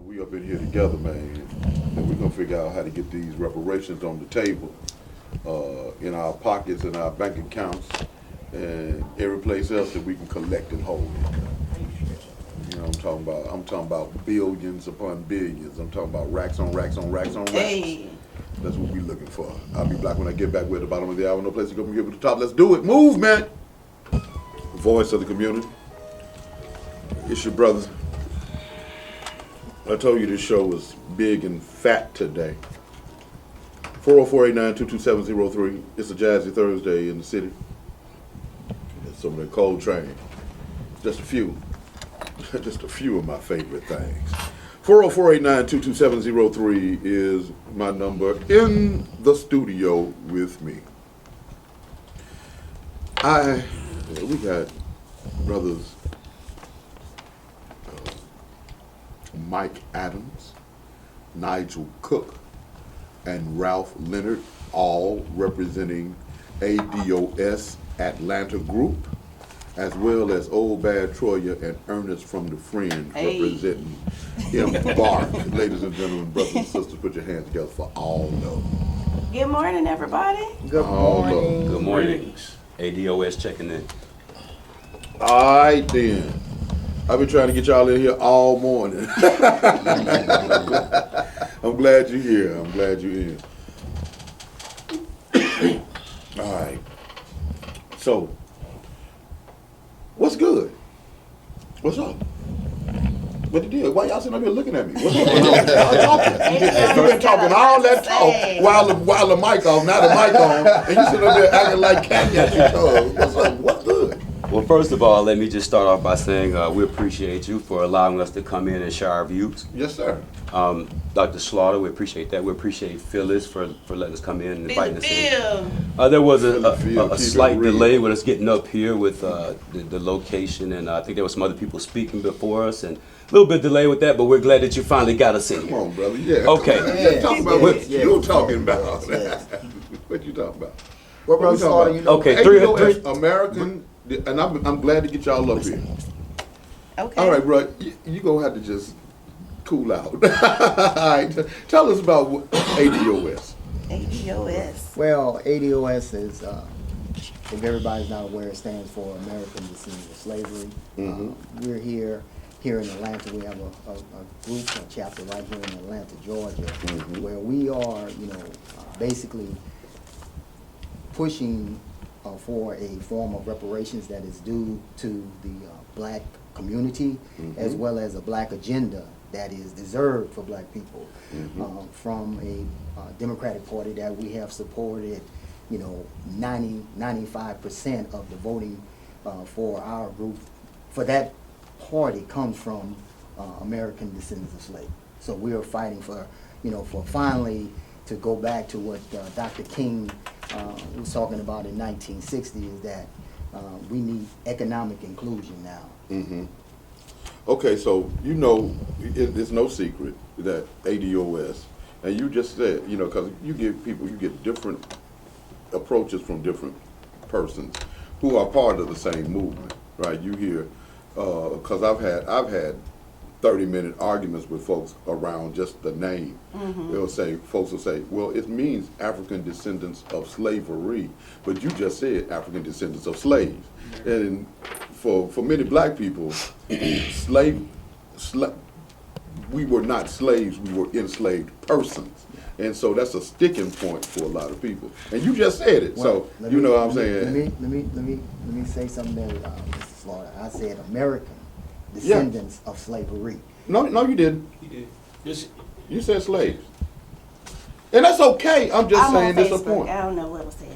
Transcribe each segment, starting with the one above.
We up in here together, man, and we're gonna figure out how to get these reparations on the table, in our pockets, in our bank accounts, and every place else that we can collect and hold it. You know what I'm talking about? I'm talking about billions upon billions. I'm talking about racks on racks on racks on racks. Hey. That's what we're looking for. I'll be back when I get back. We're at the bottom of the hour. No place to go from here but the top. Let's do it. Movement. Voice of the community. It's your brother. I told you this show was big and fat today. 404-892-2703. It's a Jazzy Thursday in the city. It's some of the cold train. Just a few. Just a few of my favorite things. 404-892-2703 is my number in the studio with me. We got brothers Mike Adams, Nigel Cook, and Ralph Lenard, all representing ADOS Atlanta Group, as well as Old Bad Troya and Ernest from the Friend, representing Embark. Ladies and gentlemen, brothers and sisters, put your hands together for all know. Good morning, everybody. Good morning. Good morning. ADOS checking in. All right, then. I've been trying to get y'all in here all morning. I'm glad you're here. I'm glad you're in. All right. So, what's good? What's up? What the deal? Why y'all sitting up here looking at me? What's up? Y'all talking. You've been talking all that talk while the mic off, now the mic on, and you sitting up there acting like cat at your toes. What's up? What's good? Well, first of all, let me just start off by saying we appreciate you for allowing us to come in and share our views. Yes, sir. Dr. Slaughter, we appreciate that. We appreciate Phyllis for letting us come in and inviting us in. Bill. There was a Keep slight it real. delay with us getting up here with the location, and I think there were some other people speaking before us, and a little bit delay with that, but we're glad that you finally got us in Come here. on, brother. Yeah. Okay. Let's talk about what Yeah. you're talking about. Yes. What you talking about? What What we Brother Slaughter, talking you know? Okay, ADOS American, and I'm glad to get y'all up here. Okay. All right, bro. You gonna have to just cool out. All right. Tell us about ADOS. ADOS. Well, ADOS is, if everybody's not aware, it stands for American Descendants of Slavery. We're here in Atlanta. We have a group, a chapter right here in Atlanta, Georgia, where we are, basically pushing for a form of reparations that is due to the black community, as well as a black agenda that is deserved for black people, from a Democratic Party that we have supported, 95% of the voting for our group, for that party comes from American Descendants of Slavery. So we are fighting for, for finally to go back to what Dr. King was talking about in 1960, is that we need economic inclusion now. Okay, so it's no secret that ADOS, and you just said, because you get different approaches from different persons who are part of the same movement, right? You hear, because I've had 30-minute arguments with folks around just the name. Folks will say, well, it means African descendants of slavery, but you just said African descendants of slaves. And for many black people, we were not slaves, we were enslaved persons. And so that's a sticking point for a lot of people. And you just said it, Well, so you know what I'm saying. Let me say something there, Mr. Slaughter. I said American descendants of slavery. No, you didn't. He did. This, You said slaves. And that's okay. I'm just I'm saying on this a Facebook. point. I don't know what was said.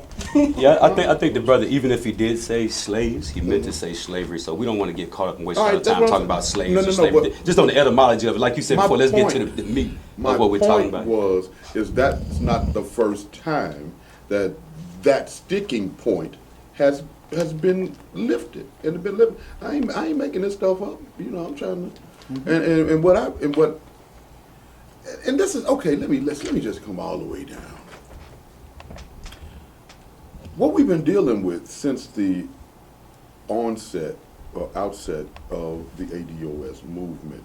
Yeah, I think the brother, even if he did say slaves, he meant to say slavery. So we don't want to get caught up and waste All our right, that's time what talking I'm- about slaves No, or no, slavery. but- Just on the etymology of it, like you said My before. Let's get to point- the meat My of what we're talking point about. is that's not the first time that sticking point has been lifted and been lifted. I ain't making this stuff up. I'm trying to, and this is okay. Let me just come all the way down. What we've been dealing with since the onset or outset of the ADOS movement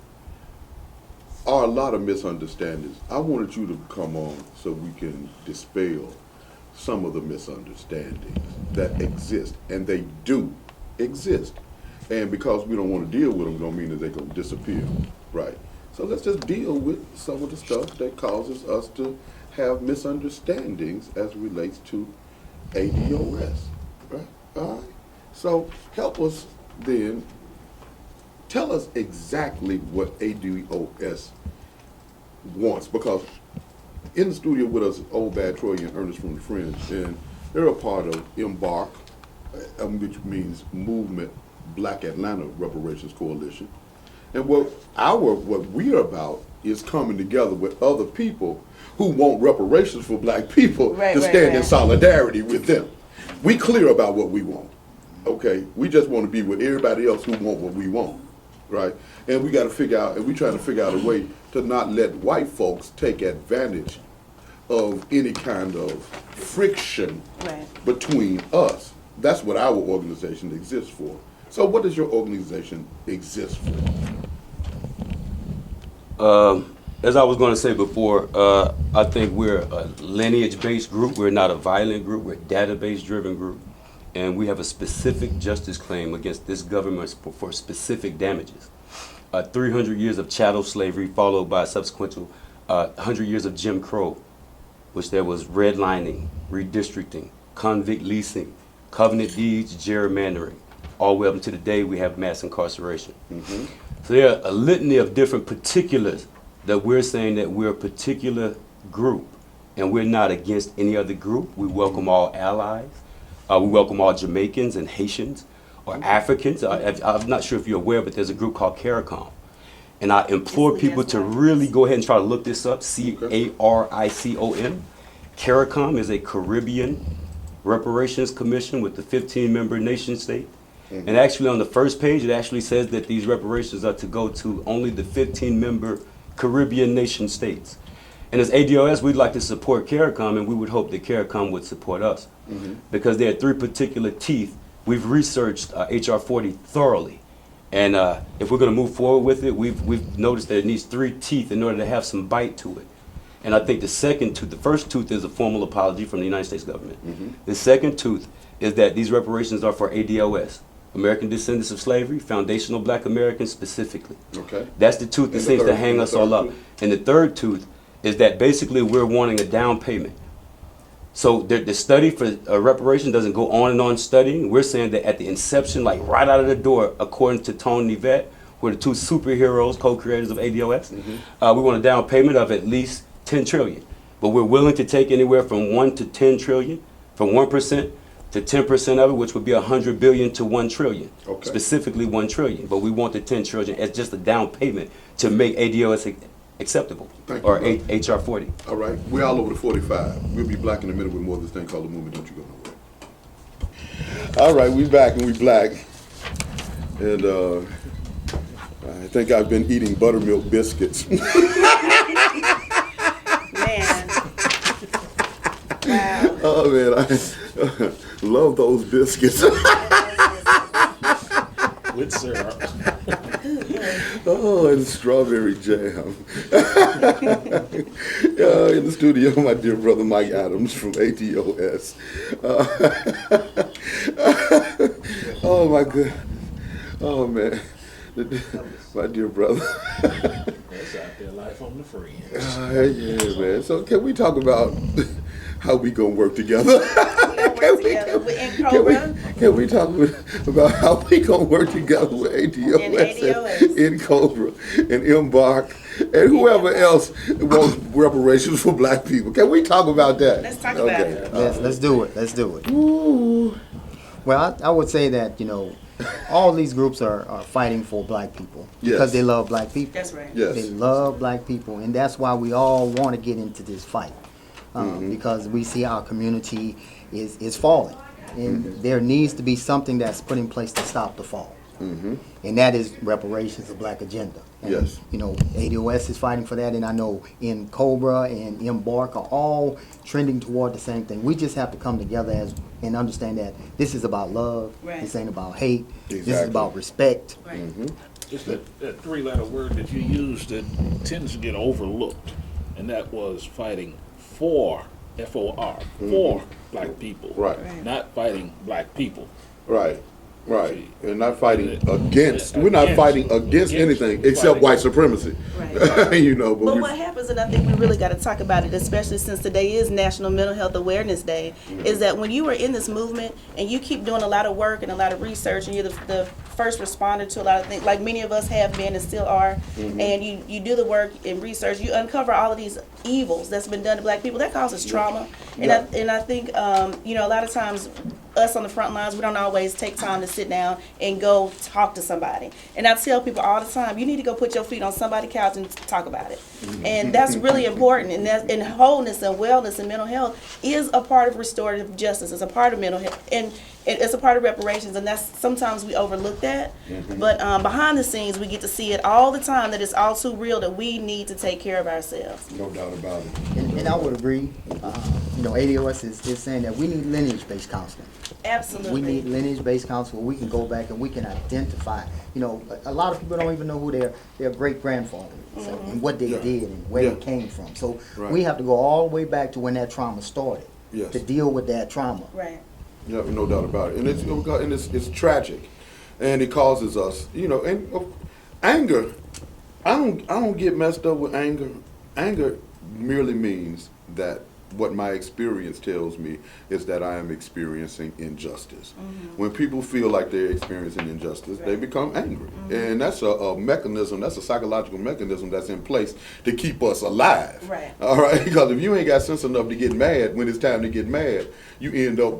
are a lot of misunderstandings. I wanted you to come on so we can dispel some of the misunderstandings that exist, and they do exist. And because we don't want to deal with them, don't mean that they're going to disappear, right? So let's just deal with some of the stuff that causes us to have misunderstandings as relates to ADOS, right? All right. So help us then. Tell us exactly what ADOS wants, because in the studio with us, Old Bad Troy and Ernest from the Fringe, and they're a part of Embark, which means Movement Black Atlanta Reparations Coalition. And what we're about is coming together with other people who want reparations for black people to stand in solidarity with them. We clear about what we want, okay? We just want to be with everybody else who want what we want, right? And we got to figure out, and we trying to figure out a way to not let white folks take advantage of any kind of friction between us. That's what our organization exists for. So what does your organization exist for? As I was going to say before, I think we're a lineage-based group. We're not a violent group. We're a database-driven group. And we have a specific justice claim against this government for specific damages. 300 years of chattel slavery followed by subsequent 100 years of Jim Crow, which there was redlining, redistricting, convict leasing, covenant deeds, gerrymandering. All the way up to today, we have mass incarceration. Mm-hmm. So there are a litany of different particulars that we're saying that we're a particular group, and we're not against any other group. We welcome all allies. We welcome all Jamaicans and Haitians or Africans. I'm not sure if you're aware, but there's a group called CARICOM. And I implore people to really go ahead and try to look this up, CARICOM. CARICOM is a Caribbean Reparations Commission with the 15-member nation state. And actually on the first page, it actually says that these reparations are to go to only the 15-member Caribbean nation states. And as ADOS, we'd like to support CARICOM, and we would hope that CARICOM would support us. Because there are three particular teeth. We've researched HR 40 thoroughly. And if we're going to move forward with it, we've noticed that it needs three teeth in order to have some bite to it. And I think the second tooth, the first tooth is a formal apology from the United States government. The second tooth is that these reparations are for ADOS, American Descendants of Slavery, foundational black Americans specifically. Okay. That's the tooth that seems to hang us all up. And the third tooth is that basically we're wanting a down payment. So the study for reparation doesn't go on and on studying. We're saying that at the inception, like right out of the door, according to Tone and Yvette, who are the two superheroes, co-creators of ADOS, we want a down payment of at least 10 trillion. But we're willing to take anywhere from 1 to 10 trillion, from 1% to 10% of it, which would be 100 billion to 1 trillion. Okay. Specifically 1 trillion. But we want the 10 trillion as just a down payment to make ADOS acceptable, or HR 40. All right, we're all over the 45. We'll be black in a minute with more of this thing called the movement. Don't you go nowhere. All right, we back and we black. And I think I've been eating buttermilk biscuits. Man. Wow. Oh man, I love those biscuits. With syrup. Oh, and strawberry jam. In the studio, my dear brother Mike Adams from ADOS. Oh my God. Oh man. My dear brother. That's out there, life on the fringe. Yeah, man. So can we talk about how we gonna work together? Can we talk about how we gonna work together with ADOS in Cobra and Embark and whoever else wants reparations for black people? Can we talk about that? Let's talk about it. Let's do it. Let's do it. Ooh. Well, I would say that, all these groups are fighting for black people because they love black people. That's right. Yes. They love black people, and that's why we all want to get into this fight because we see our community is falling, and there needs to be something that's put in place to stop the fall, and that is reparations, the black agenda. And, Yes. ADOS is fighting for that, and I know in Cobra and Embark are all trending toward the same thing. We just have to come together and understand that this is about love. Right. This ain't about hate. This is Exactly. about respect. Right. It's that three-letter word that you use that tends to get overlooked, and that was fighting for, F-O-R, for black people. Right. Right. Not fighting black people. Right. Right. See. And not fighting against. We're not fighting against anything except Fighting. white supremacy. Right. You know, but But we, what happens, and I think we really got to talk about it, especially since today is National Mental Health Awareness Day, is that when you are in this movement and you keep doing a lot of work and a lot of research, and you're the first responder to a lot of things, like many of us have been and still are, and you do the work and research, you uncover all of these evils that's been done to black people. That causes trauma, and I think you know, a lot of times us on the front lines, we don't always take time to sit down and go talk to somebody. And I tell people all the time, you need to go put your feet on somebody's couch and talk about it. And that's really important. And wholeness and wellness and mental health is a part of restorative justice. It's a part of mental health. And it's a part of reparations, and that's sometimes we overlook that. But behind the scenes, we get to see it all the time, that it's all too real, that we need to take care of ourselves. no doubt about it. And I would agree. You know, ADOS is saying that we need lineage-based counseling. Absolutely. We need lineage-based counseling where we can go back and we can identify. You know, a lot of people don't even know who their great-grandfather is and what they did and where they came from. So we have to go all the way back to when that trauma started to deal with that trauma. Right. Yeah, no doubt about it. And it's tragic, and it causes us, you know, and anger. I don't get messed up with anger. Anger merely means that what my experience tells me is that I am experiencing injustice. When people feel like they're experiencing injustice, they become angry. And that's a mechanism, that's a psychological mechanism that's in place to keep us alive. Right. All right? Because if you ain't got sense enough to get mad when it's time to get mad, you end up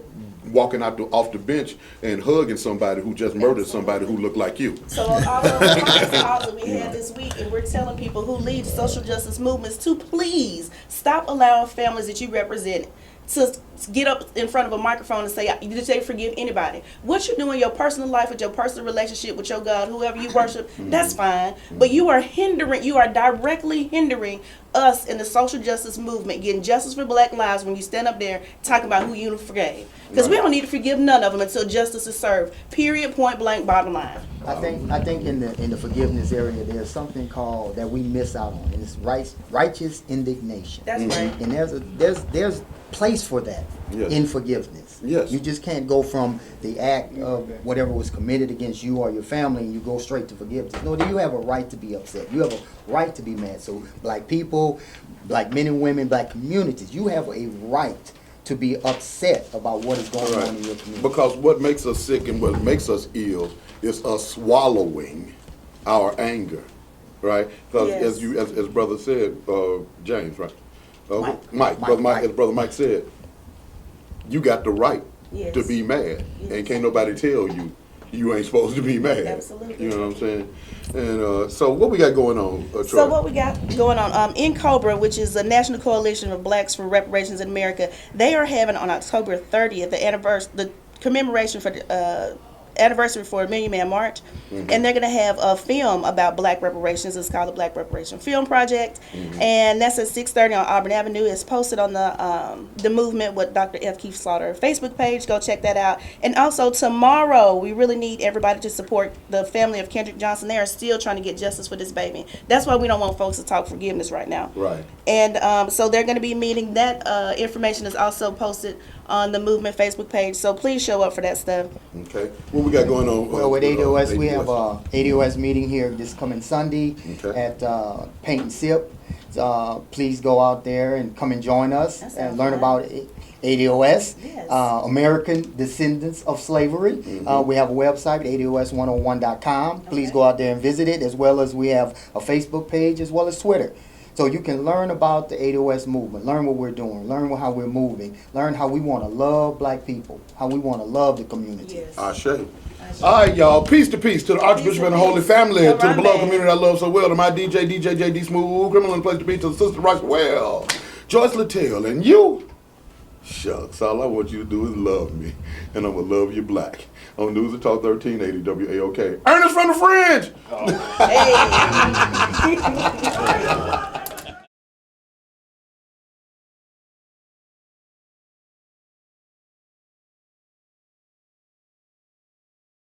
walking off the bench and hugging somebody who just murdered somebody who looked like you. So on all of the calls that we had this week, and we're telling people who lead social justice movements to please stop allowing families that you represent to get up in front of a microphone and say, did they forgive anybody? What you do in your personal life, with your personal relationship with your God, whoever you worship, that's fine. But you are directly hindering us in the social justice movement, getting justice for black lives, when you stand up there talking about who you forgave. Because we don't need to forgive none of them until justice is served. Period, point blank, bottom line. I think in the forgiveness area, there's something called that we miss out on, and it's righteous indignation. That's right. And there's place for that in forgiveness. Yes. You just can't go from the act of whatever was committed against you or your family and you go straight to forgiveness. No, you have a right to be upset. You have a right to be mad. So black people, black men and women, black communities, you have a right to be upset about what is going on in your community. Because what makes us sick and what makes us ill is us swallowing our anger, right? Because as brother said, James, right? Mike. As brother Mike said, you got the right to be mad, and can't nobody tell you ain't supposed to be mad. Absolutely. You know what I'm saying? And so what we got going on, Troy? So what we got going on, in Cobra, which is the National Coalition of Blacks for Reparations in America, they are having on October 30th the commemoration for anniversary for Million Man March, and they're going to have a film about black reparations. It's called the Black Reparation Film Project, and that's at 6:30 on Auburn Avenue. It's posted on the Movement with Dr. F. Keith Slaughter Facebook page. Go check that out. And also tomorrow, we really need everybody to support the family of Kendrick Johnson. They are still trying to get justice for this baby. That's why we don't want folks to talk forgiveness right now. Right. And so they're going to be meeting. That information is also posted on the Movement Facebook page. So please show up for that stuff. Okay. What we got going on? Well, with ADOS, we have a ADOS meeting here this coming Sunday at Paint and Sip. Please go out there and come and join us and learn about ADOS, American Descendants of Slavery. We have a website, ADOS101.com. Please go out there and visit it, as well as we have a Facebook page as well as Twitter. So you can learn about the ADOS movement, learn what we're doing, learn how we're moving, learn how we want to love black people, how we want to love the community. Yes. Ashe. All right, y'all. Peace to the Archbishop and the Holy Family, to the beloved community I love so well, to my DJ JD Smooth, criminal and place to be, to the sister Ross Well, Joyce Littell, and you. Shucks, all I want you to do is love me, and I'm going to love you black. On News and Talk 1380 WAOK. Ernest from the Fringe! Hey.